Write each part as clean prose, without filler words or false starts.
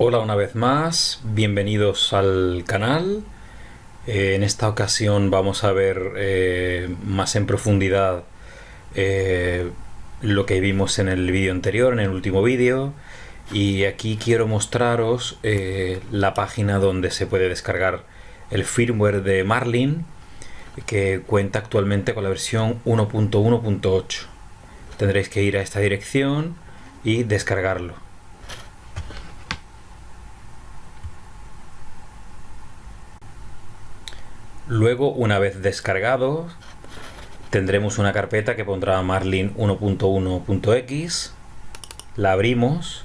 Hola una vez más, bienvenidos al canal. En esta ocasión vamos a ver más en profundidad eh, lo que vimos en el vídeo anterior, en el último vídeo. Y aquí quiero mostraros la página donde se puede descargar el firmware de Marlin, que cuenta actualmente con la versión 1.1.8. Tendréis que ir a esta dirección y descargarlo. Luego, una vez descargado, tendremos una carpeta que pondrá Marlin 1.1.x. La abrimos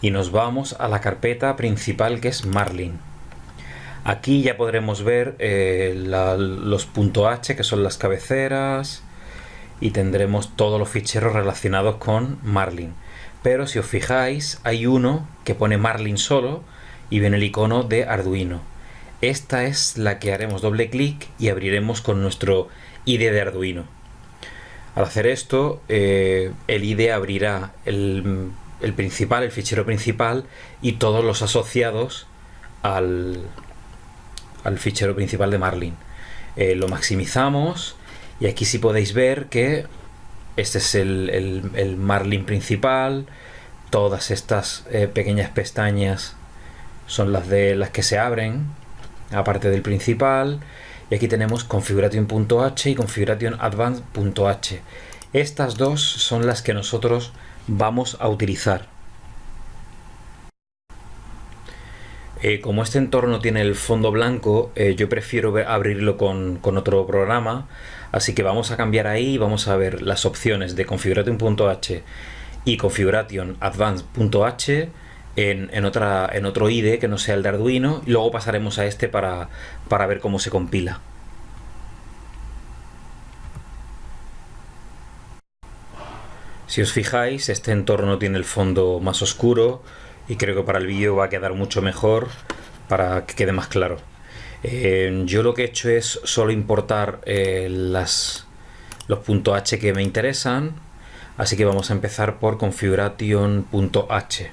y nos vamos a la carpeta principal, que es Marlin. Aquí ya podremos ver los .h, que son las cabeceras, y tendremos todos los ficheros relacionados con Marlin. Pero si os fijáis, hay uno que pone Marlin solo y viene el icono de Arduino. Esta es la que haremos doble clic y abriremos con nuestro IDE de Arduino. Al hacer esto, el IDE abrirá el fichero principal y todos los asociados al fichero principal de Marlin. Lo maximizamos y aquí sí podéis ver que este es el Marlin principal. Todas estas pequeñas pestañas son las que se abren, aparte del principal. Y aquí tenemos configuration.h y configuration.advanced.h. Estas dos son las que nosotros vamos a utilizar. Como este entorno tiene el fondo blanco, yo prefiero abrirlo con otro programa, así que vamos a cambiar ahí y vamos a ver las opciones de configuration.h y configuration.advanced.h en otro IDE que no sea el de Arduino, y luego pasaremos a este para ver cómo se compila. Si os fijáis, este entorno tiene el fondo más oscuro y creo que para el vídeo va a quedar mucho mejor para que quede más claro. Yo lo que he hecho es solo importar los .h que me interesan, así que vamos a empezar por configuration.h.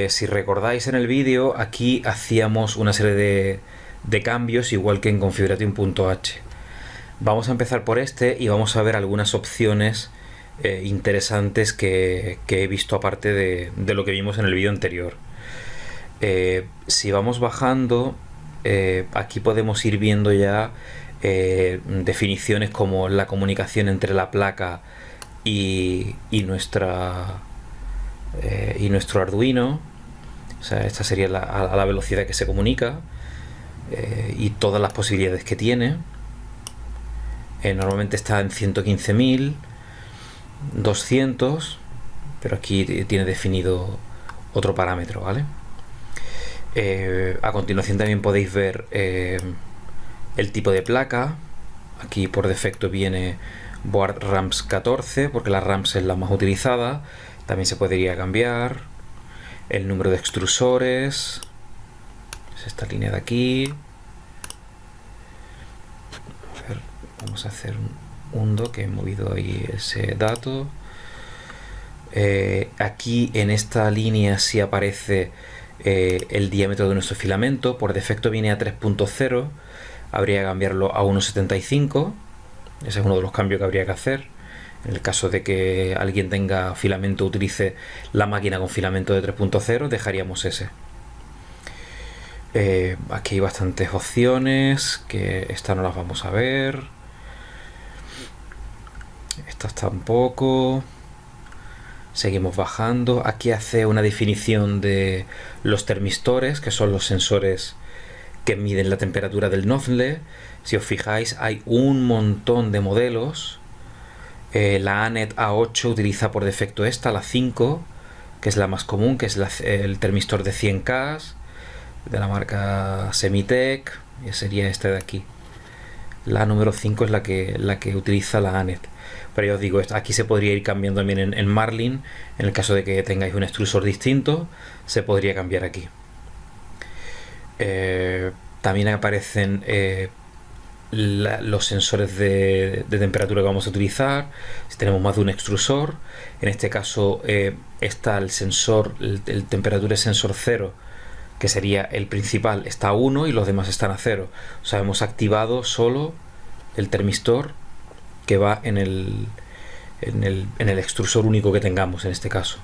Si recordáis en el vídeo, aquí hacíamos una serie de cambios igual que en configuration.h. Vamos a empezar por este y vamos a ver algunas opciones interesantes que he visto aparte de lo que vimos en el vídeo anterior. Si vamos bajando, aquí podemos ir viendo ya definiciones como la comunicación entre la placa y nuestro Arduino. O sea, esta sería a la velocidad que se comunica y todas las posibilidades que tiene. Normalmente está en 115.000, 200, pero aquí tiene definido otro parámetro, ¿vale? A continuación también podéis ver el tipo de placa. Aquí por defecto viene Board Ramps 14 porque la Ramps es la más utilizada. También se podría cambiar el número de extrusores, es esta línea de aquí. A ver, vamos a hacer un undo, que he movido ahí ese dato. Aquí en esta línea sí aparece el diámetro de nuestro filamento. Por defecto viene a 3.0, habría que cambiarlo a 1.75. ese es uno de los cambios que habría que hacer en el caso de que alguien tenga filamento, utilice la máquina con filamento de 3.0, dejaríamos ese. Aquí hay bastantes opciones, que estas no las vamos a ver, estas tampoco. Seguimos bajando. Aquí hace una definición de los termistores, que son los sensores que miden la temperatura del nozzle. Si os fijáis, hay un montón de modelos. La ANET A8 utiliza por defecto esta, la 5, que es la más común, que es el termistor de 100K de la marca Semitech, y sería este de aquí. La número 5 es la que utiliza la ANET. Pero ya os digo, aquí se podría ir cambiando también en Marlin. En el caso de que tengáis un extrusor distinto, se podría cambiar aquí. También aparecen los sensores de temperatura que vamos a utilizar, si tenemos más de un extrusor. En este caso está el sensor, el temperatura sensor 0, que sería el principal, está a 1 y los demás están a 0. O sea, hemos activado solo el termistor que va en el extrusor único que tengamos en este caso.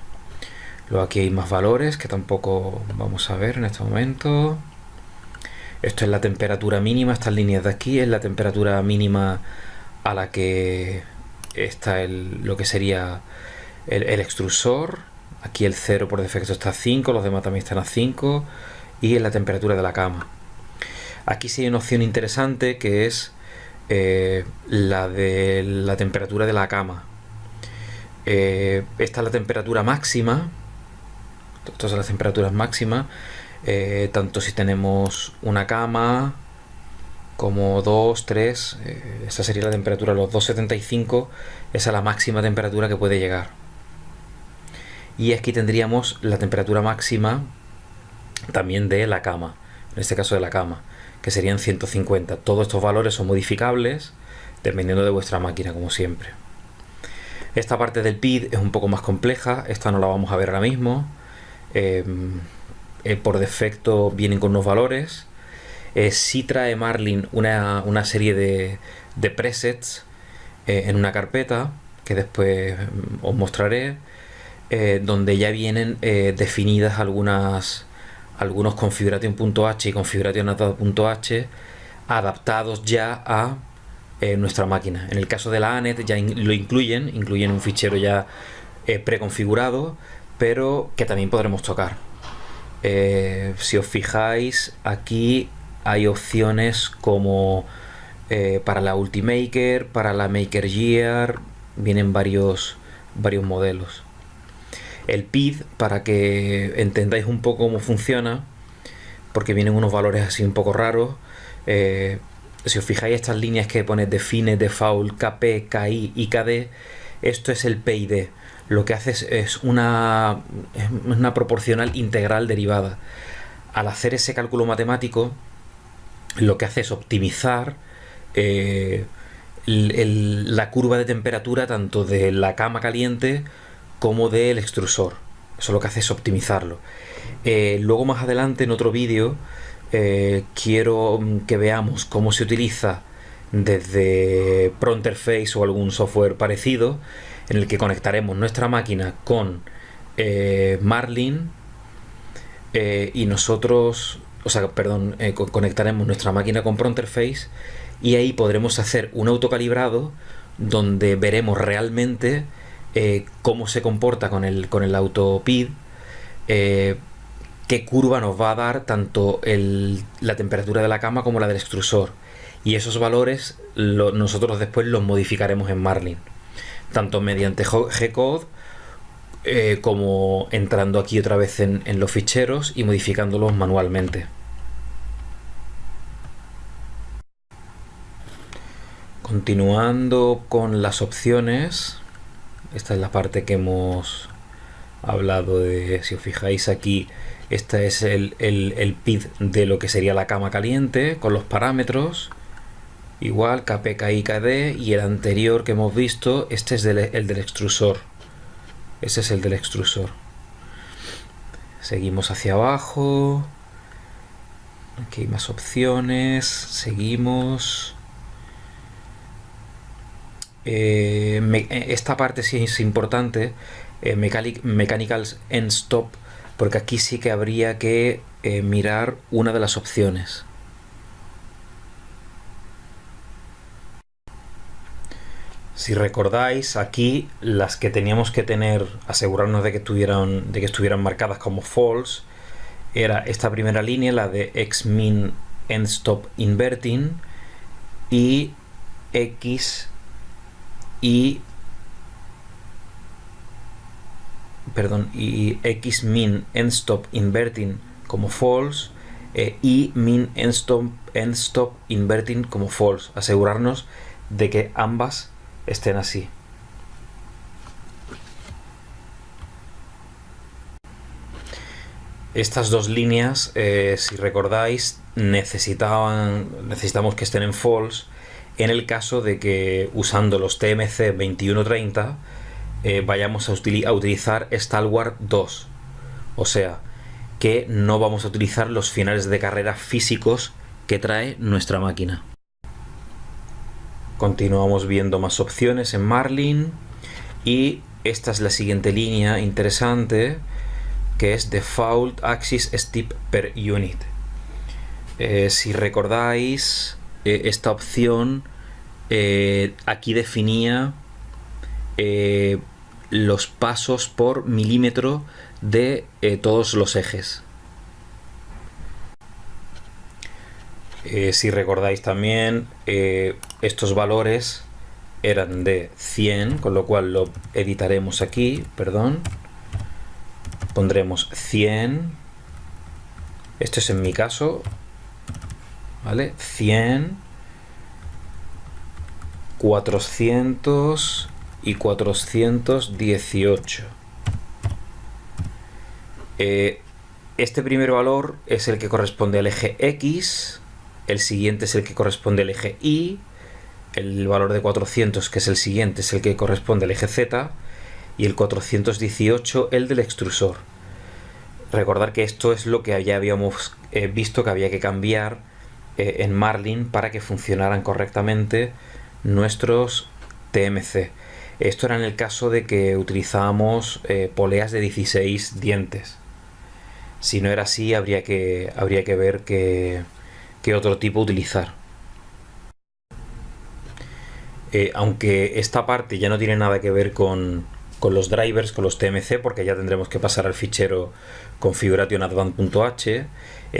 Luego aquí hay más valores que tampoco vamos a ver en este momento. Esto es la temperatura mínima, estas líneas de aquí es la temperatura mínima a la que está lo que sería el extrusor. Aquí el 0 por defecto está a 5, los demás también están a 5, y es la temperatura de la cama. Aquí sí hay una opción interesante que es la de la temperatura de la cama. Esta es la temperatura máxima. Estas son las temperaturas máximas. Tanto si tenemos una cama como 2, 3, esta sería la temperatura, los 2,75, esa es la máxima temperatura que puede llegar. Y aquí tendríamos la temperatura máxima también de la cama, en este caso de la cama, que serían 150. Todos estos valores son modificables dependiendo de vuestra máquina, como siempre. Esta parte del PID es un poco más compleja, esta no la vamos a ver ahora mismo. Por defecto vienen con unos valores. Sí trae Marlin una serie de presets en una carpeta que después os mostraré, donde ya vienen definidas algunos configuration.h y configuration.h adaptados ya a nuestra máquina. En el caso de la ANET ya lo incluyen un fichero ya preconfigurado, pero que también podremos tocar. Si os fijáis, aquí hay opciones como para la Ultimaker, para la Maker Gear, vienen varios modelos. El PID, para que entendáis un poco cómo funciona, porque vienen unos valores así un poco raros. Si os fijáis, estas líneas que pone Define, Default, KP, KI y KD, esto es el PID. Lo que hace es una proporcional integral derivada. Al hacer ese cálculo matemático, lo que hace es optimizar la curva de temperatura tanto de la cama caliente como del extrusor. Eso lo que hace es optimizarlo. Luego más adelante en otro vídeo quiero que veamos cómo se utiliza desde ProInterface o algún software parecido, en el que conectaremos nuestra máquina con Marlin y nosotros, conectaremos nuestra máquina con ProInterface, y ahí podremos hacer un autocalibrado donde veremos realmente cómo se comporta con el AutoPID, qué curva nos va a dar tanto la temperatura de la cama como la del extrusor, y esos valores nosotros después los modificaremos en Marlin, tanto mediante G-Code como entrando aquí otra vez en los ficheros y modificándolos manualmente. Continuando con las opciones, esta es la parte que hemos hablado de. Si os fijáis aquí, este es el PID de lo que sería la cama caliente con los parámetros. Igual KP, KI, KD, y el anterior que hemos visto, este es el del extrusor. Este es el del extrusor. Seguimos hacia abajo. Aquí hay más opciones. Seguimos. Esta parte sí es importante. Mechanical End Stop, porque aquí sí que habría que mirar una de las opciones. Si recordáis, aquí las que teníamos que tener, asegurarnos de que estuvieran marcadas como false, era esta primera línea, la de Xmin End Stop Inverting, y X y Xmin End Stop Inverting como false, y Min End Stop Inverting como false. Asegurarnos de que ambas estén así. Estas dos líneas, si recordáis, necesitamos que estén en false, en el caso de que usando los TMC 2130 vayamos a utilizar Stalwart 2. O sea, que no vamos a utilizar los finales de carrera físicos que trae nuestra máquina. Continuamos viendo más opciones en Marlin y esta es la siguiente línea interesante, que es Default Axis Step per Unit. Si recordáis, esta opción aquí definía los pasos por milímetro de todos los ejes. Si recordáis también, estos valores eran de 100, con lo cual lo editaremos aquí, perdón. Pondremos 100. Esto es en mi caso, ¿vale? 100, 400 y 418. Este primer valor es el que corresponde al eje X, el siguiente es el que corresponde al eje Y, el valor de 400, que es el siguiente, es el que corresponde al eje Z, y el 418 el del extrusor. Recordar que esto es lo que ya habíamos visto que había que cambiar en Marlin para que funcionaran correctamente nuestros TMC. Esto era en el caso de que utilizábamos poleas de 16 dientes. Si no era así, habría que ver qué otro tipo utilizar. Aunque esta parte ya no tiene nada que ver con los drivers, con los TMC, porque ya tendremos que pasar al fichero configurationadvanced.h,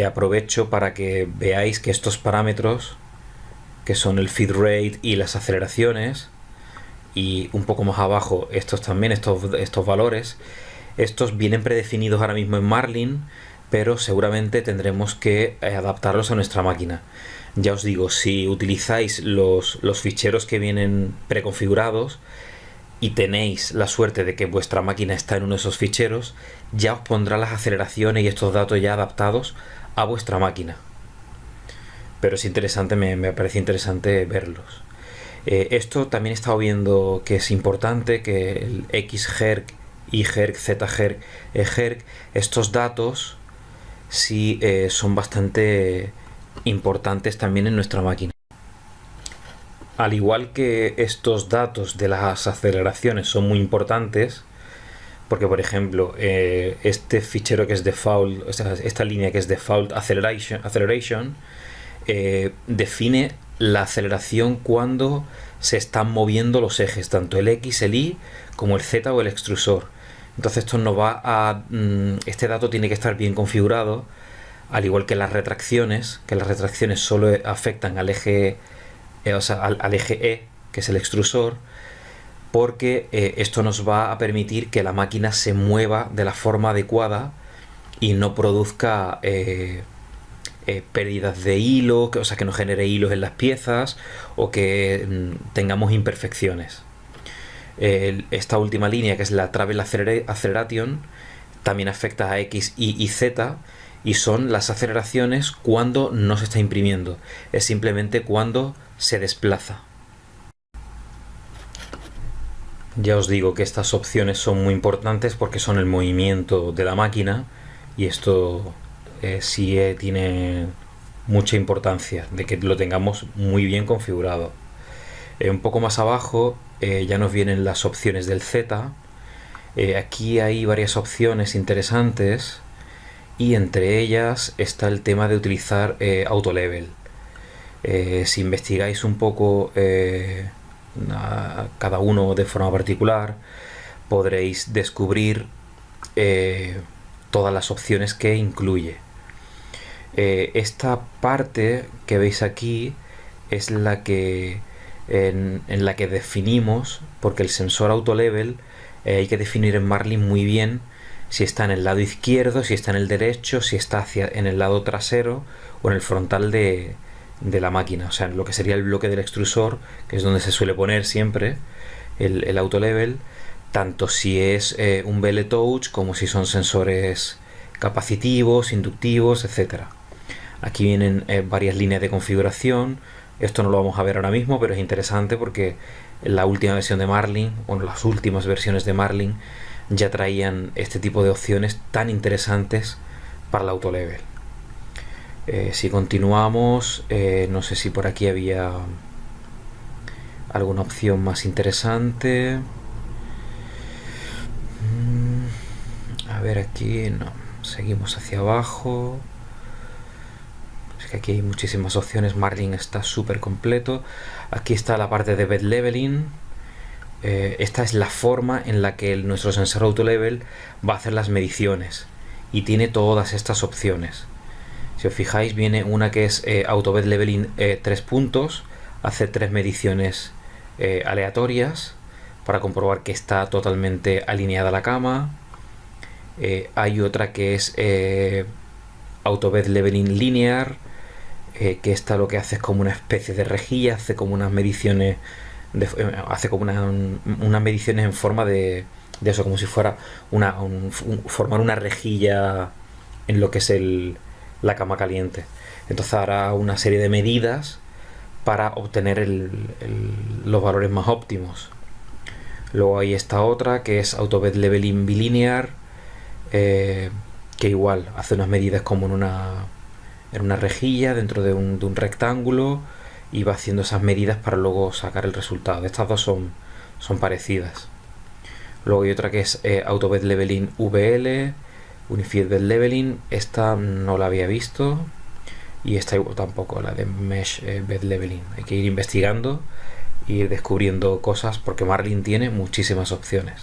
aprovecho para que veáis que estos parámetros, que son el feed rate y las aceleraciones, y un poco más abajo estos valores, estos vienen predefinidos ahora mismo en Marlin, pero seguramente tendremos que adaptarlos a nuestra máquina. Ya os digo, si utilizáis los ficheros que vienen preconfigurados y tenéis la suerte de que vuestra máquina está en uno de esos ficheros, ya os pondrá las aceleraciones y estos datos ya adaptados a vuestra máquina. Pero es interesante, me parece interesante verlos. Esto también he estado viendo que es importante, que el X-Herc, Y-Herc, Z-Herc, E-Herc, estos datos sí son bastante importantes también en nuestra máquina. Al igual que estos datos de las aceleraciones son muy importantes, porque por ejemplo este fichero que es default, o sea, esta línea que es default acceleration define la aceleración cuando se están moviendo los ejes, tanto el X, el Y, como el Z o el extrusor. Entonces esto nos va a este dato tiene que estar bien configurado, al igual que las retracciones, solo afectan al eje al eje E, que es el extrusor, porque esto nos va a permitir que la máquina se mueva de la forma adecuada y no produzca pérdidas de hilo, o sea, que no genere hilos en las piezas o que tengamos imperfecciones. Esta última línea, que es la Travel Acceleration, también afecta a X, Y y Z, y son las aceleraciones cuando no se está imprimiendo, es simplemente cuando se desplaza. Ya os digo que estas opciones son muy importantes porque son el movimiento de la máquina, y esto sí tiene mucha importancia de que lo tengamos muy bien configurado. Un poco más abajo ya nos vienen las opciones del Z. Aquí hay varias opciones interesantes y entre ellas está el tema de utilizar autolevel. Si investigáis un poco cada uno de forma particular, podréis descubrir todas las opciones que incluye. Esta parte que veis aquí es la que en la que definimos, porque el sensor autolevel hay que definir en Marlin muy bien si está en el lado izquierdo, si está en el derecho, si está en el lado trasero o en el frontal de la máquina, o sea, en lo que sería el bloque del extrusor, que es donde se suele poner siempre el autolevel, tanto si es un BL Touch como si son sensores capacitivos, inductivos, etcétera. Aquí vienen varias líneas de configuración, Esto no lo vamos a ver ahora mismo, pero es interesante porque en la última versión de Marlin, bueno, las últimas versiones de Marlin, ya traían este tipo de opciones tan interesantes para el autolevel. Si continuamos, no sé si por aquí había alguna opción más interesante. A ver, aquí no. Seguimos hacia abajo. Es que aquí hay muchísimas opciones. Marlin está súper completo. Aquí está la parte de bed leveling. Esta es la forma en la que nuestro sensor autolevel va a hacer las mediciones. Y tiene todas estas opciones. Si os fijáis, viene una que es auto bed leveling 3 puntos. Hace 3 mediciones aleatorias para comprobar que está totalmente alineada la cama. Hay otra que es auto bed leveling linear, que esta lo que hace es como una especie de rejilla, hace como unas mediciones hace como unas mediciones en forma de eso, como si fuera formar una rejilla en lo que es la cama caliente. Entonces hará una serie de medidas para obtener los valores más óptimos. Luego hay esta otra que es auto bed leveling bilinear, que igual hace unas medidas como en una rejilla dentro de un rectángulo y va haciendo esas medidas para luego sacar el resultado. Estas dos son parecidas. Luego hay otra que es auto bed leveling VL, unified bed leveling. Esta no la había visto, y esta tampoco, la de mesh bed leveling. Hay que ir investigando e ir descubriendo cosas porque Marlin tiene muchísimas opciones.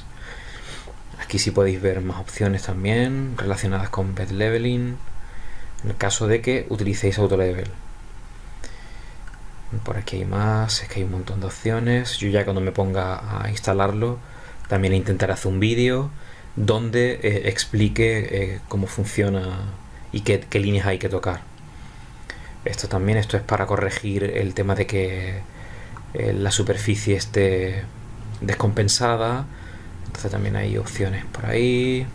Aquí sí podéis ver más opciones también relacionadas con bed leveling, en el caso de que utilicéis autolevel. Por aquí hay más, es que hay un montón de opciones. Yo ya cuando me ponga a instalarlo también intentaré hacer un vídeo donde explique cómo funciona y qué líneas hay que tocar. Esto es para corregir el tema de que la superficie esté descompensada. Entonces también hay opciones por ahí.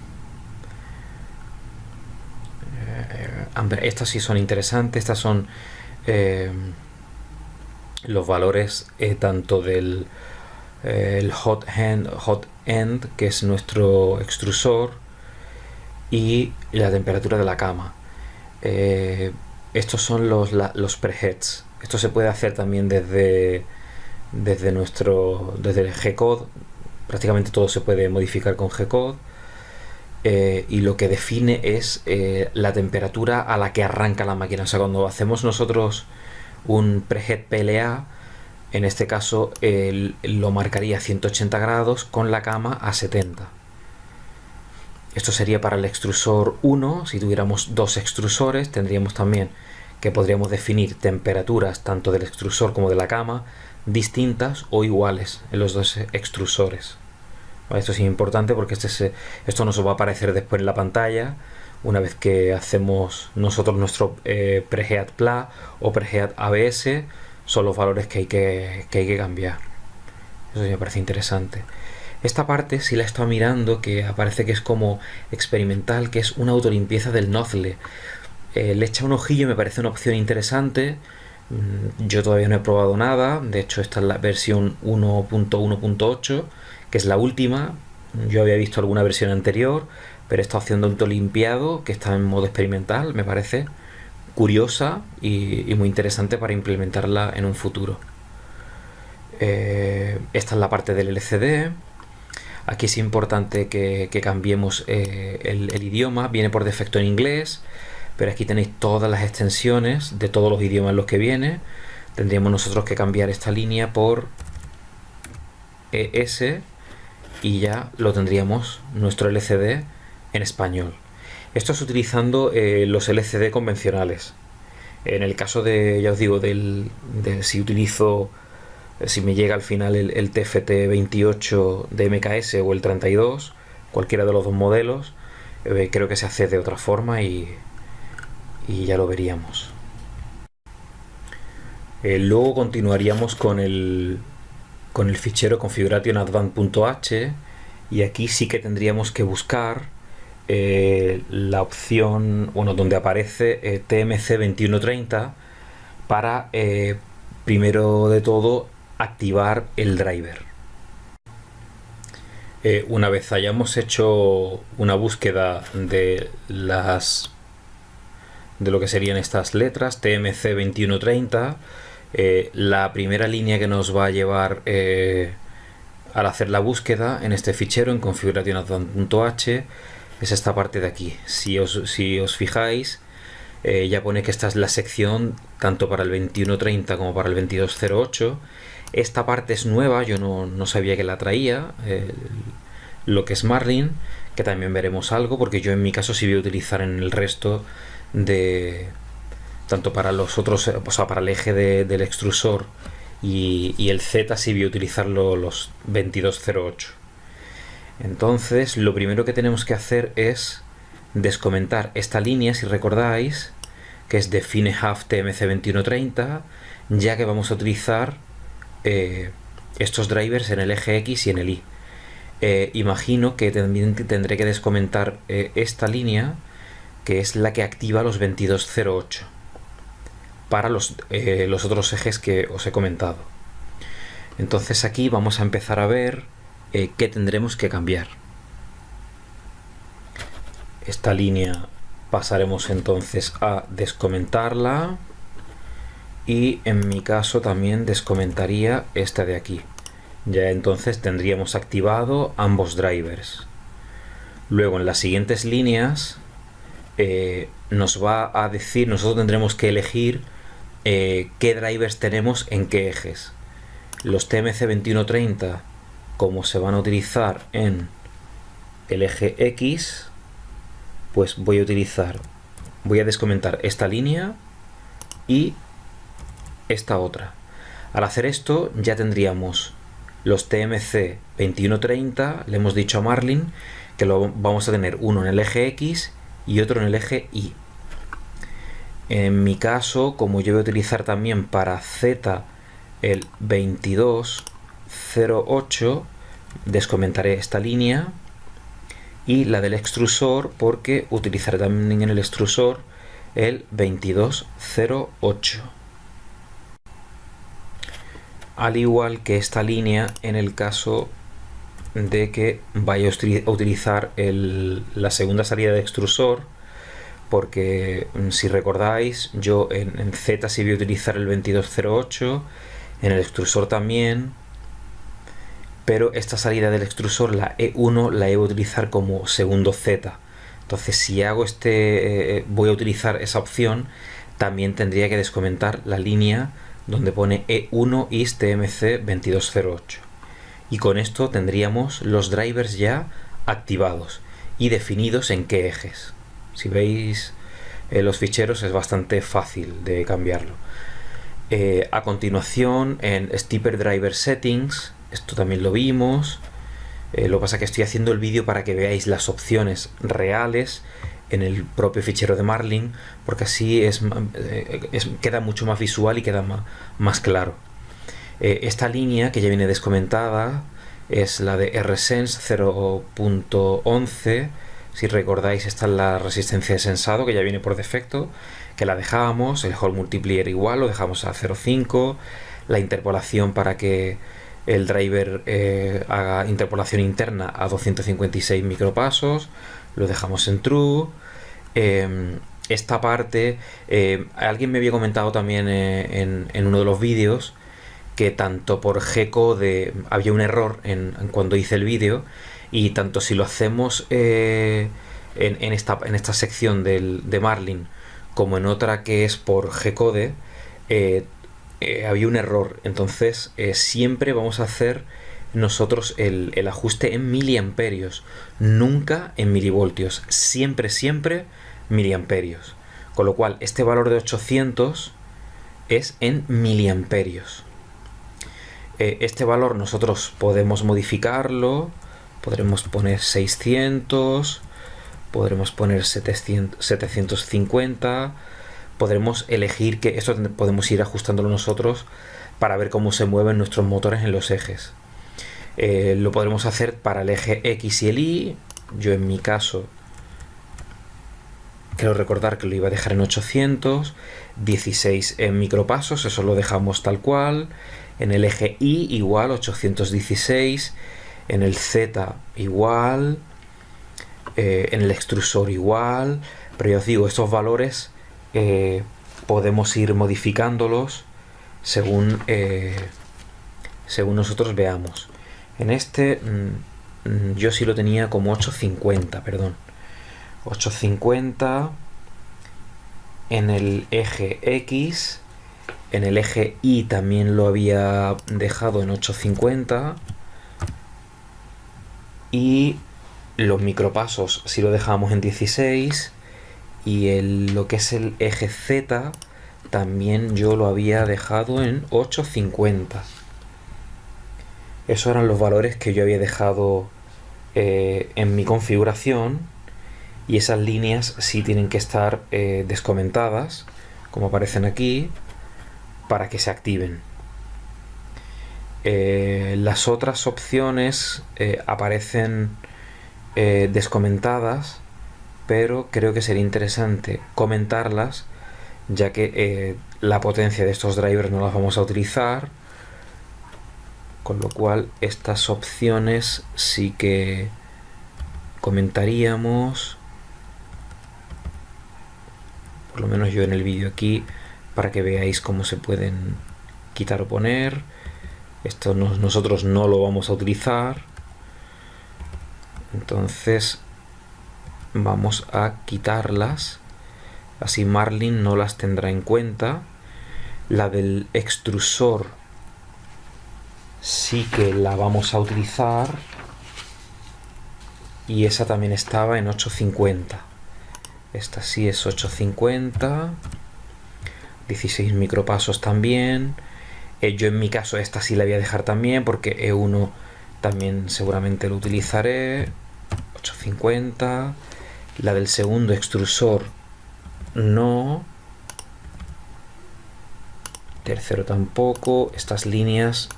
Estas sí son interesantes. Estas son los valores tanto del el hot end, que es nuestro extrusor, y la temperatura de la cama. Estos son los preheads. Esto se puede hacer también desde el G-Code. Prácticamente todo se puede modificar con G-Code. Y lo que define es la temperatura a la que arranca la máquina. O sea, cuando hacemos nosotros un prehead PLA, en este caso lo marcaría a 180 grados con la cama a 70. Esto sería para el extrusor 1. Si tuviéramos dos extrusores, tendríamos también que podríamos definir temperaturas tanto del extrusor como de la cama distintas o iguales en los dos extrusores. Esto es importante porque esto nos va a aparecer después en la pantalla una vez que hacemos nosotros nuestro prehead PLA o prehead ABS. Son los valores que hay que cambiar. Eso sí me parece interesante. Esta parte sí la he estado mirando, que aparece que es como experimental, que es una autolimpieza del nozzle. Le he echado un ojillo, me parece una opción interesante. Yo todavía no he probado nada. De hecho, esta es la versión 1.1.8, que es la última. Yo había visto alguna versión anterior, pero esta opción de autolimpiado, que está en modo experimental, me parece curiosa y muy interesante para implementarla en un futuro. Esta es la parte del LCD. Aquí es importante que cambiemos el idioma. Viene por defecto en inglés, pero aquí tenéis todas las extensiones de todos los idiomas en los que viene. Tendríamos nosotros que cambiar esta línea por ES y ya lo tendríamos nuestro LCD en español. Esto es utilizando los LCD convencionales. En el caso de, ya os digo, si utilizo, si me llega al final el TFT28 de MKS o el 32, cualquiera de los dos modelos, creo que se hace de otra forma y ya lo veríamos. Luego continuaríamos con el fichero configuration.advanced.h, y aquí sí que tendríamos que buscar la opción, bueno, donde aparece TMC2130 para primero de todo, activar el driver. Una vez hayamos hecho una búsqueda de lo que serían estas letras, TMC 2130, la primera línea que nos va a llevar al hacer la búsqueda en este fichero en configuración.h es esta parte de aquí. Si os fijáis, ya pone que esta es la sección tanto para el 2130 como para el 2208. Esta parte es nueva, yo no sabía que la traía, lo que es Marlin, que también veremos algo, porque yo en mi caso sí voy a utilizar en el resto de tanto para los otros, o sea, para el eje del extrusor y el Z sí voy a utilizarlo los 2208. Entonces lo primero que tenemos que hacer es descomentar esta línea, si recordáis, que es define half TMC 2130, ya que vamos a utilizar estos drivers en el eje X y en el Y. Imagino que también tendré que descomentar esta línea, que es la que activa los 2208 para los otros ejes que os he comentado. Entonces aquí vamos a empezar a ver qué tendremos que cambiar. Esta línea pasaremos entonces a descomentarla, y en mi caso también descomentaría esta de aquí. Ya entonces tendríamos activado ambos drivers. Luego en las siguientes líneas nos va a decir, nosotros tendremos que elegir qué drivers tenemos en qué ejes. Los TMC 2130, como se van a utilizar en el eje X, pues voy a descomentar esta línea y esta otra. Al hacer esto ya tendríamos los TMC 2130, le hemos dicho a Marlin que lo vamos a tener uno en el eje X y otro en el eje Y. En mi caso, como yo voy a utilizar también para Z el 2208, descomentaré esta línea y la del extrusor, porque utilizaré también en el extrusor el 2208. Al igual que esta línea en el caso de que vaya a utilizar la segunda salida de extrusor, porque si recordáis, yo en Z sí voy a utilizar el 2208, en el extrusor también, pero esta salida del extrusor, la E1, la voy a utilizar como segundo Z. Entonces si hago voy a utilizar esa opción, también tendría que descomentar la línea donde pone E1 is TMC 2208, y con esto tendríamos los drivers ya activados y definidos en qué ejes. Si veis los ficheros es bastante fácil de cambiarlo. A continuación en Steeper Driver Settings, esto también lo vimos, lo que pasa es que estoy haciendo el vídeo para que veáis las opciones reales en el propio fichero de Marlin, porque así queda mucho más visual y queda más claro. Esta línea que ya viene descomentada es la de RSense 0.11. Si recordáis, esta es la resistencia de sensado que ya viene por defecto, que la dejábamos, el Hall Multiplier igual, lo dejamos a 0.5, la interpolación para que el driver haga interpolación interna a 256 micropasos, lo dejamos en True. Esta parte, alguien me había comentado también en uno de los vídeos que tanto por G-code había un error cuando hice el vídeo, y tanto si lo hacemos en esta sección de Marlin como en otra que es por G-code, había un error. Entonces siempre vamos a hacer nosotros el ajuste en miliamperios, nunca en milivoltios, siempre miliamperios, con lo cual este valor de 800 es en miliamperios. Este valor nosotros podemos modificarlo, podremos poner 600, podremos poner 750, podremos elegir que esto podemos ir ajustándolo nosotros para ver cómo se mueven nuestros motores en los ejes. Lo podremos hacer para el eje X y el Y. Yo en mi caso Quiero recordar que lo iba a dejar en 800, 16 en micropasos, eso lo dejamos tal cual. En el eje Y igual 816, en el Z igual, en el extrusor igual. Pero ya os digo, estos valores podemos ir modificándolos según nosotros veamos. En este yo sí lo tenía como 850, perdón. 850 en el eje X, en el eje Y también lo había dejado en 850 y los micropasos si lo dejamos en 16 y lo que es el eje Z también yo lo había dejado en 850. Esos eran los valores que yo había dejado en mi configuración. Y esas líneas sí tienen que estar descomentadas, como aparecen aquí, para que se activen. Las otras opciones aparecen descomentadas, pero creo que sería interesante comentarlas, ya que la potencia de estos drivers no las vamos a utilizar, con lo cual estas opciones sí que comentaríamos. Por lo menos yo en el vídeo aquí, para que veáis cómo se pueden quitar o poner. Esto nosotros no lo vamos a utilizar, entonces vamos a quitarlas, así Marlin no las tendrá en cuenta. La del extrusor sí que la vamos a utilizar, y esa también estaba en 850. Esta sí es 850, 16 micropasos también. Yo en mi caso esta sí la voy a dejar también porque E1 también seguramente lo utilizaré. 850. La del segundo extrusor no. Tercero tampoco. Estas líneas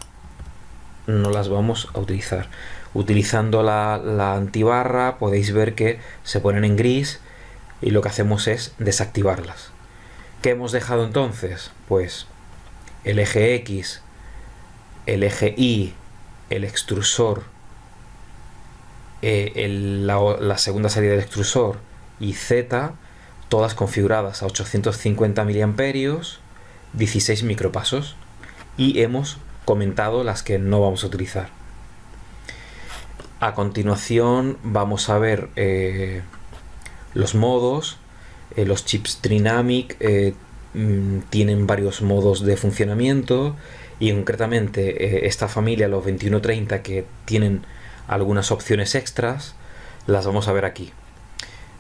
no las vamos a utilizar. Utilizando la antibarra podéis ver que se ponen en gris y lo que hacemos es desactivarlas. ¿Qué hemos dejado entonces? Pues el eje X, el eje Y, el extrusor, la segunda salida del extrusor y Z, todas configuradas a 850 miliamperios, 16 micropasos, y hemos comentado las que no vamos a utilizar. A continuación vamos a ver los modos. Los chips Trinamic tienen varios modos de funcionamiento, y concretamente esta familia, los 2130, que tienen algunas opciones extras, las vamos a ver aquí.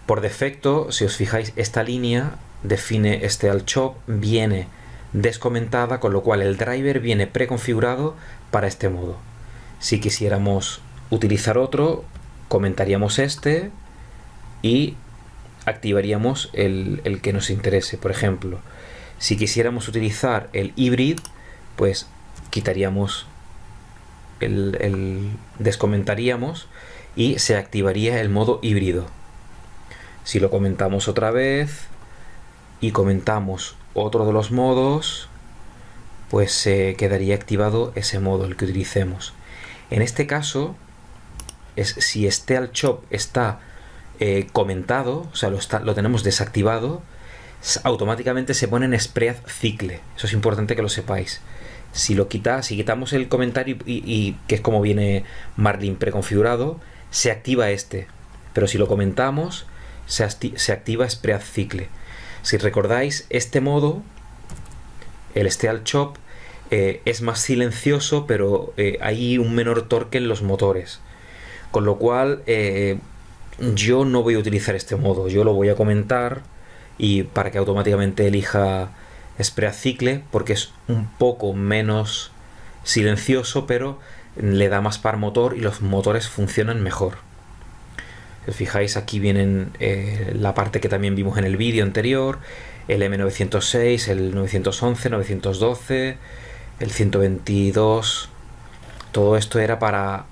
Por defecto, si os fijáis, esta línea define este alt chop, viene descomentada, con lo cual el driver viene preconfigurado para este modo. Si quisiéramos utilizar otro, comentaríamos este y activaríamos el que nos interese. Por ejemplo, si quisiéramos utilizar el hybrid, pues quitaríamos descomentaríamos y se activaría el modo híbrido. Si lo comentamos otra vez y comentamos otro de los modos, pues se quedaría activado ese modo, el que utilicemos. En este caso, si este alt chop está comentado, o sea, lo tenemos desactivado, automáticamente se pone en spread cycle. Eso es importante que lo sepáis. Si quitamos el comentario y que es como viene Marlin preconfigurado, se activa este. Pero si lo comentamos, se activa spread cycle. Si recordáis, este modo, el alt chop, es más silencioso, pero hay un menor torque en los motores. Con lo cual, yo no voy a utilizar este modo. Yo lo voy a comentar y para que automáticamente elija spread cycle, porque es un poco menos silencioso, pero le da más par motor y los motores funcionan mejor. Si os fijáis, aquí vienen la parte que también vimos en el vídeo anterior, el M906, el 911, 912, el 122. Todo esto era para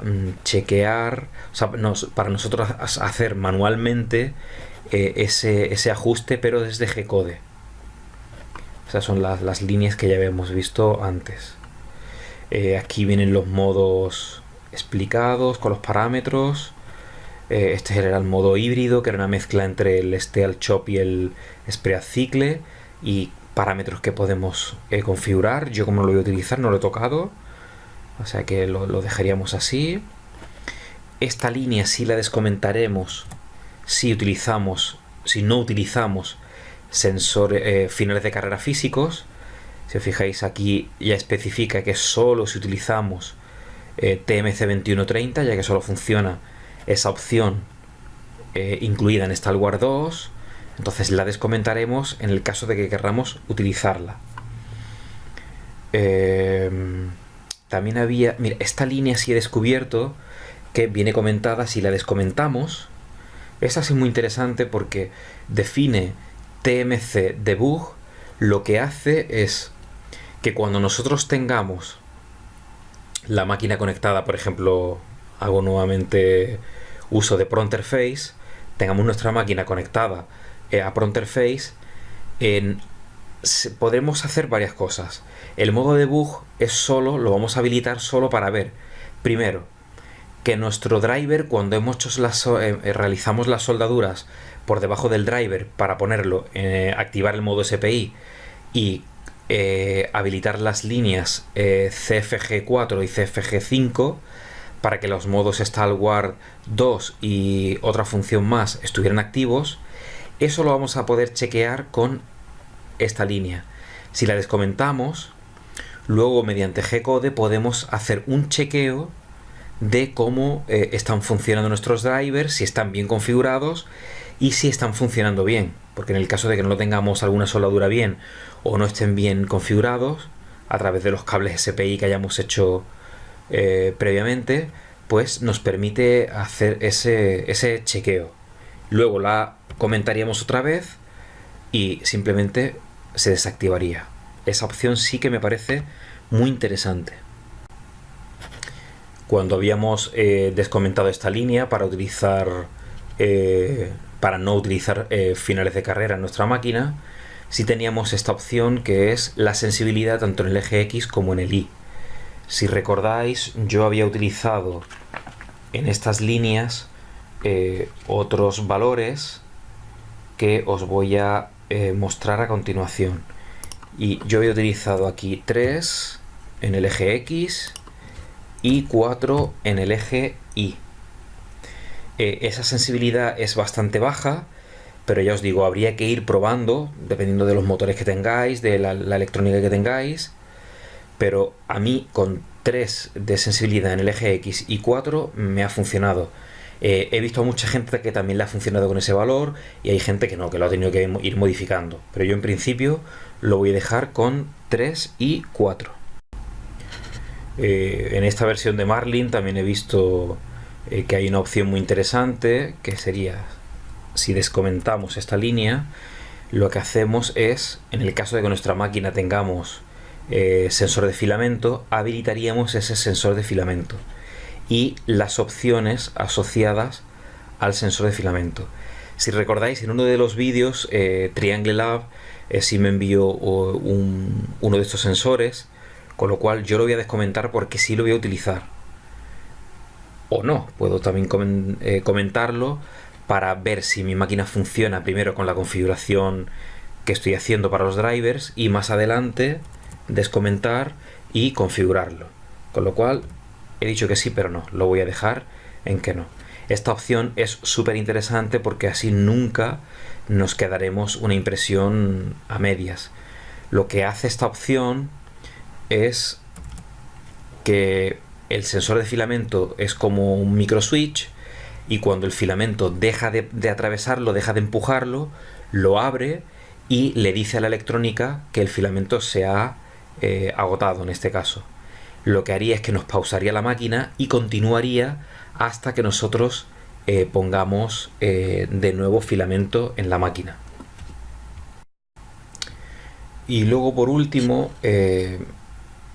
chequear, o sea, para nosotros hacer manualmente ese ajuste, pero desde G-code. Esas son las líneas que ya habíamos visto antes. Aquí vienen los modos explicados con los parámetros. Este era el modo híbrido, que era una mezcla entre el Steel Chop y el Spread Cycle, y parámetros que podemos configurar. Yo, como no lo voy a utilizar, no lo he tocado, o sea que lo dejaríamos así. Esta línea sí la descomentaremos si no utilizamos sensores finales de carrera físicos. Si os fijáis, aquí ya especifica que solo si utilizamos TMC2130, ya que solo funciona esa opción incluida en StalWar 2. Entonces la descomentaremos en el caso de que querramos utilizarla. También había... Mira, esta línea sí he descubierto que viene comentada. Si la descomentamos, esta sí es muy interesante porque define TMC debug. Lo que hace es que cuando nosotros tengamos la máquina conectada, por ejemplo, hago nuevamente uso de Pronterface, tengamos nuestra máquina conectada a Pronterface, podremos hacer varias cosas. El modo debug lo vamos a habilitar solo para ver, primero, que nuestro driver, cuando realizamos las soldaduras por debajo del driver para ponerlo, activar el modo SPI y habilitar las líneas CFG4 y CFG5 para que los modos StalWar 2 y otra función más estuvieran activos. Eso lo vamos a poder chequear con esta línea. Si la descomentamos, luego mediante G-code podemos hacer un chequeo de cómo están funcionando nuestros drivers, si están bien configurados y si están funcionando bien, porque en el caso de que no lo tengamos alguna soldadura bien o no estén bien configurados, a través de los cables SPI que hayamos hecho previamente, pues nos permite hacer ese chequeo. Luego la comentaríamos otra vez y simplemente se desactivaría. Esa opción sí que me parece muy interesante. Cuando habíamos descomentado esta línea para no utilizar finales de carrera en nuestra máquina, sí teníamos esta opción, que es la sensibilidad tanto en el eje X como en el Y. Si recordáis, yo había utilizado en estas líneas otros valores que os voy a mostrar a continuación. Y yo había utilizado aquí 3 en el eje X y 4 en el eje Y. Esa sensibilidad es bastante baja, pero ya os digo, habría que ir probando dependiendo de los motores que tengáis, de la electrónica que tengáis. Pero a mí con 3 de sensibilidad en el eje X y 4 me ha funcionado. He visto a mucha gente que también le ha funcionado con ese valor, y hay gente que no, que lo ha tenido que ir modificando. Pero yo en principio lo voy a dejar con 3 y 4. En esta versión de Marlin también he visto que hay una opción muy interesante, que sería, si descomentamos esta línea, lo que hacemos es, en el caso de que nuestra máquina tengamos sensor de filamento, habilitaríamos ese sensor de filamento y las opciones asociadas al sensor de filamento. Si recordáis, en uno de los vídeos Triangle Lab sí me envió uno de estos sensores, con lo cual yo lo voy a descomentar porque sí lo voy a utilizar. O no, puedo también comentarlo para ver si mi máquina funciona primero con la configuración que estoy haciendo para los drivers, y más adelante descomentar y configurarlo. Con lo cual he dicho que sí, pero no, lo voy a dejar en que no. Esta opción es súper interesante porque así nunca nos quedaremos una impresión a medias. Lo que hace esta opción es que el sensor de filamento es como un micro switch, y cuando el filamento deja de atravesarlo, deja de empujarlo, lo abre y le dice a la electrónica que el filamento se ha agotado en este caso. Lo que haría es que nos pausaría la máquina y continuaría hasta que nosotros pongamos de nuevo filamento en la máquina. Y luego, por último,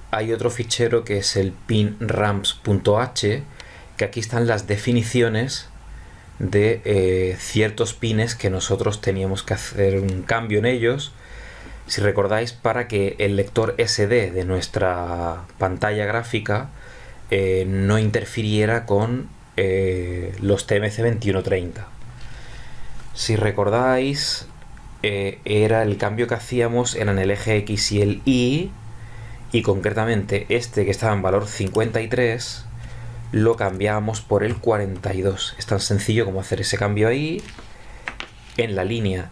hay otro fichero que es el pinramps.h, que aquí están las definiciones de ciertos pines que nosotros teníamos que hacer un cambio en ellos, si recordáis, para que el lector SD de nuestra pantalla gráfica no interfiriera con los TMC2130. Si recordáis, era el cambio que hacíamos en el eje X y el Y, y concretamente este que estaba en valor 53 lo cambiábamos por el 42. Es tan sencillo como hacer ese cambio ahí. En la línea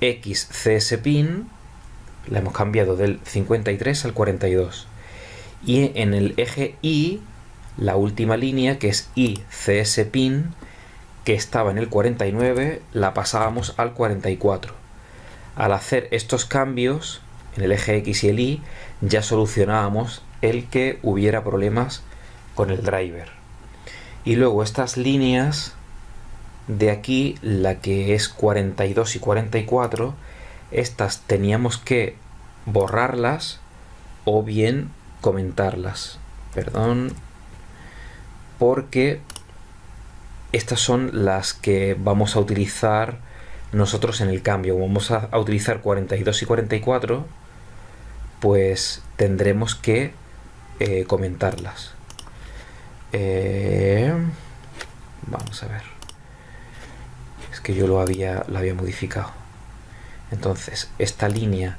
XCS pin la hemos cambiado del 53 al 42, y en el eje Y la última línea, que es ICS pin, que estaba en el 49, la pasábamos al 44. Al hacer estos cambios en el eje X y el Y, ya solucionábamos el que hubiera problemas con el driver. Y luego estas líneas de aquí, la que es 42 y 44, estas teníamos que borrarlas o bien comentarlas. Perdón, porque estas son las que vamos a utilizar nosotros en el cambio. Vamos a utilizar 42 y 44, pues tendremos que comentarlas. Vamos a ver. Es que yo lo había modificado. Entonces, esta línea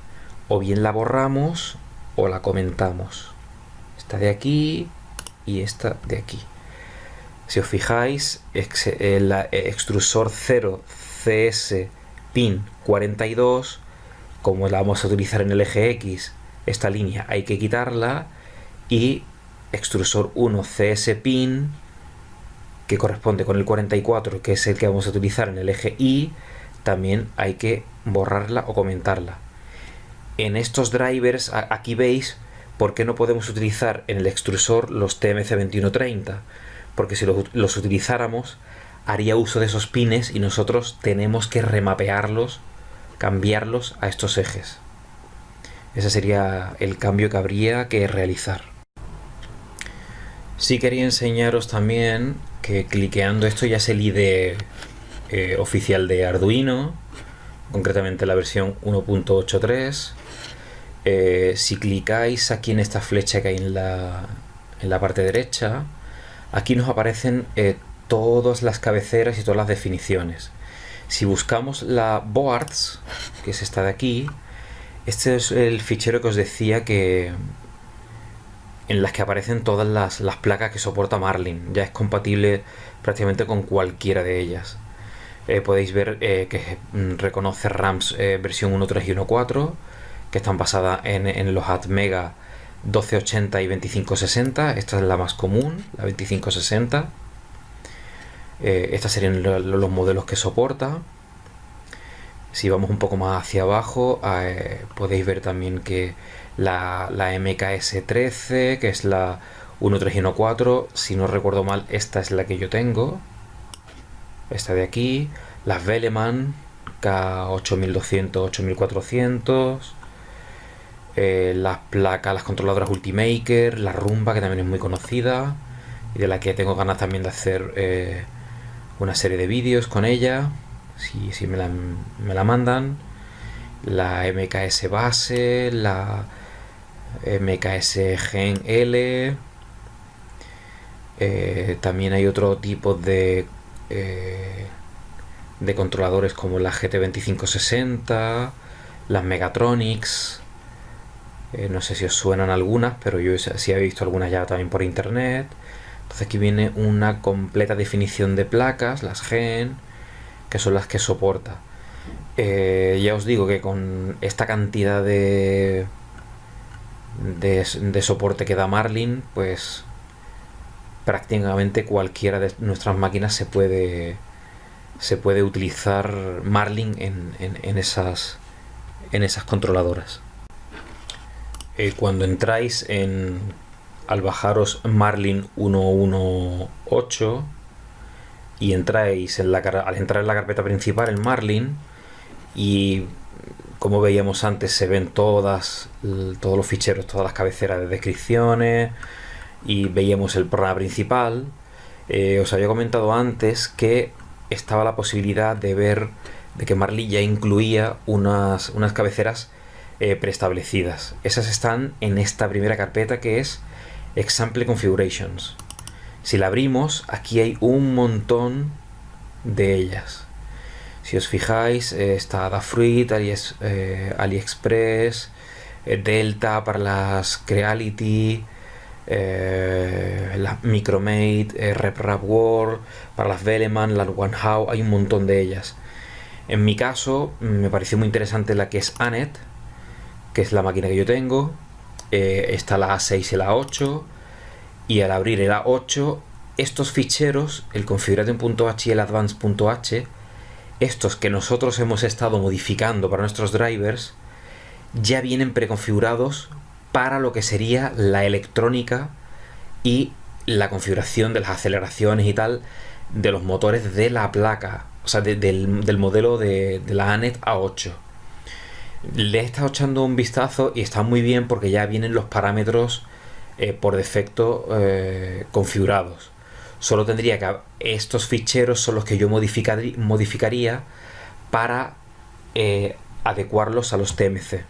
o bien la borramos o la comentamos. Esta de aquí y esta de aquí. Si os fijáis, el extrusor 0 CS pin 42, como la vamos a utilizar en el eje X, esta línea hay que quitarla, y extrusor 1 CS pin, que corresponde con el 44, que es el que vamos a utilizar en el eje Y, también hay que borrarla o comentarla. En estos drivers, aquí veis por qué no podemos utilizar en el extrusor los TMC2130, porque si los utilizáramos haría uso de esos pines y nosotros tenemos que remapearlos, cambiarlos a estos ejes. Ese sería el cambio que habría que realizar. Sí quería enseñaros también que cliqueando esto ya es el IDE oficial de Arduino, concretamente la versión 1.83. Si clicáis aquí en esta flecha que hay en la parte derecha, aquí nos aparecen todas las cabeceras y todas las definiciones. Si buscamos la boards, que es esta de aquí, este es el fichero que os decía que en las que aparecen todas las placas que soporta Marlin. Ya es compatible prácticamente con cualquiera de ellas. Podéis ver que reconoce RAMs versión 1.3 y 1.4, que están basadas en los Atmega 1280 y 2560. Esta es la más común, la 2560. Estos serían los modelos que soporta. Si vamos un poco más hacia abajo, podéis ver también que la MKS13, que es la 1.3 y 1.4, si no recuerdo mal, esta es la que yo tengo. Esta de aquí. Las Veleman K8200, 8400. Las placas, las controladoras Ultimaker, la Rumba, que también es muy conocida y de la que tengo ganas también de hacer una serie de vídeos con ella, si me la mandan. La MKS base, la MKS Gen L. También hay otro tipo de controladores como la GT2560, las Megatronics. No sé si os suenan algunas, pero yo sí he visto algunas ya también por internet. Entonces aquí viene una completa definición de placas, las Gen, que son las que soporta. Ya os digo que con esta cantidad de soporte que da Marlin, pues prácticamente cualquiera de nuestras máquinas se puede utilizar Marlin en esas controladoras. Cuando entráis al bajaros Marlin 1.1.8 y entráis al entrar en la carpeta principal en Marlin, y como veíamos antes se ven todos los ficheros, todas las cabeceras de descripciones, y veíamos el programa principal. Os había comentado antes que estaba la posibilidad de ver de que Marlin ya incluía unas cabeceras preestablecidas. Esas están en esta primera carpeta, que es Example Configurations. Si la abrimos, aquí hay un montón de ellas. Si os fijáis, está Adafruit, AliExpress, Delta para las Creality, la Micromate, RepRapWorld, para las Veleman, las OneHow, hay un montón de ellas. En mi caso, me pareció muy interesante la que es Anet, que es la máquina que yo tengo. Está la A6 y la A8, y al abrir el A8, estos ficheros, el configuration.h y el advance.h, estos que nosotros hemos estado modificando para nuestros drivers, ya vienen preconfigurados para lo que sería la electrónica y la configuración de las aceleraciones y tal de los motores de la placa, o sea, del modelo de la Anet A8. Le he estado echando un vistazo y está muy bien porque ya vienen los parámetros por defecto configurados. Solo tendría que estos ficheros son los que yo modificaría para adecuarlos a los TMC.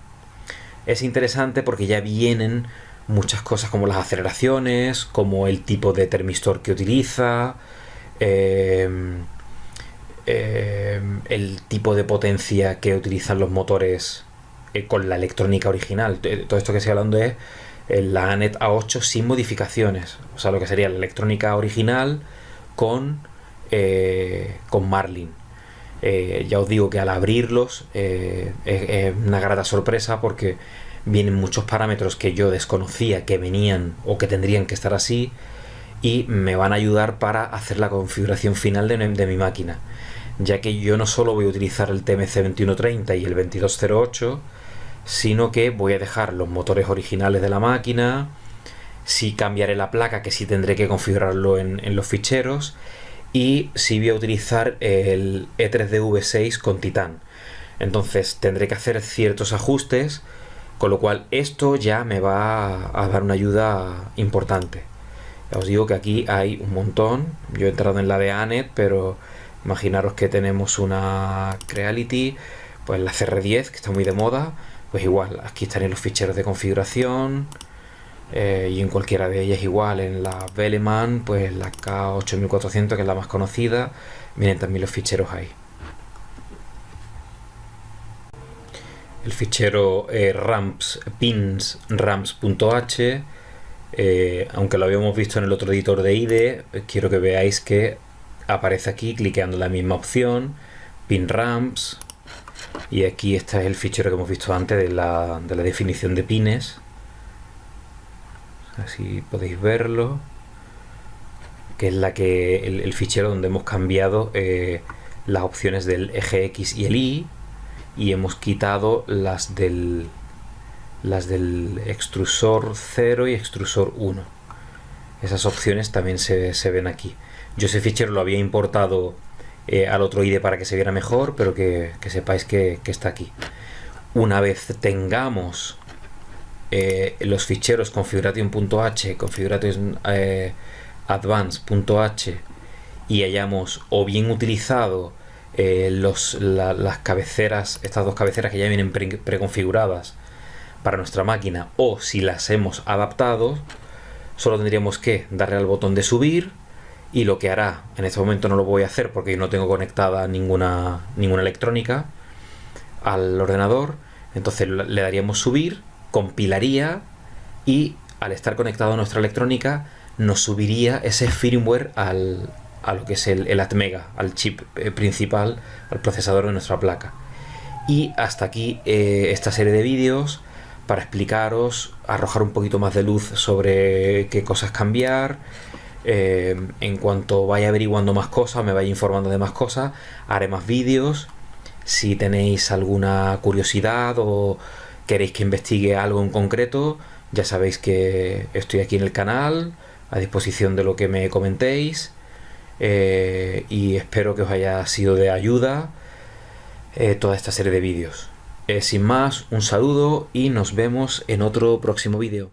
Es interesante porque ya vienen muchas cosas como las aceleraciones, como el tipo de termistor que utiliza, el tipo de potencia que utilizan los motores con la electrónica original. Todo esto que estoy hablando es la Anet A8 sin modificaciones, o sea, lo que sería la electrónica original con Marlin. Ya os digo que al abrirlos es una grata sorpresa porque vienen muchos parámetros que yo desconocía que venían o que tendrían que estar así, y me van a ayudar para hacer la configuración final de mi máquina, ya que yo no solo voy a utilizar el TMC2130 y el 2208, sino que voy a dejar los motores originales de la máquina. Sí cambiaré la placa, que sí tendré que configurarlo en los ficheros, y sí voy a utilizar el E3D-V6 con Titan. Entonces tendré que hacer ciertos ajustes, con lo cual esto ya me va a dar una ayuda importante. Ya os digo que aquí hay un montón. Yo he entrado en la de Anet, pero imaginaros que tenemos una Creality, pues la CR10, que está muy de moda, pues igual, aquí están los ficheros de configuración, y en cualquiera de ellas igual. En la Veleman, pues la K8400, que es la más conocida, vienen también los ficheros ahí. El fichero pins ramps.h, aunque lo habíamos visto en el otro editor de IDE, quiero que veáis que aparece aquí cliqueando la misma opción, pin ramps, y aquí este es el fichero que hemos visto antes de la definición de pines. Así podéis verlo, que es el fichero donde hemos cambiado las opciones del eje X y el Y, y hemos quitado las del extrusor 0 y extrusor 1. Esas opciones también se ven aquí. Yo ese fichero lo había importado al otro IDE para que se viera mejor, pero que sepáis que está aquí. Una vez tengamos los ficheros configuration.h, configuration advance.h, y hayamos o bien utilizado las cabeceras, estas dos cabeceras que ya vienen preconfiguradas para nuestra máquina, o si las hemos adaptado, solo tendríamos que darle al botón de subir, y lo que hará, en este momento no lo voy a hacer porque no tengo conectada ninguna electrónica al ordenador, entonces le daríamos subir, compilaría, y al estar conectado a nuestra electrónica nos subiría ese firmware a lo que es el Atmega, al chip principal, al procesador de nuestra placa. Y hasta aquí esta serie de vídeos para explicaros, arrojar un poquito más de luz sobre qué cosas cambiar. En cuanto vaya averiguando más cosas, me vaya informando de más cosas, haré más vídeos. Si tenéis alguna curiosidad o queréis que investigue algo en concreto, ya sabéis que estoy aquí en el canal a disposición de lo que me comentéis, y espero que os haya sido de ayuda toda esta serie de vídeos. Sin más, un saludo y nos vemos en otro próximo vídeo.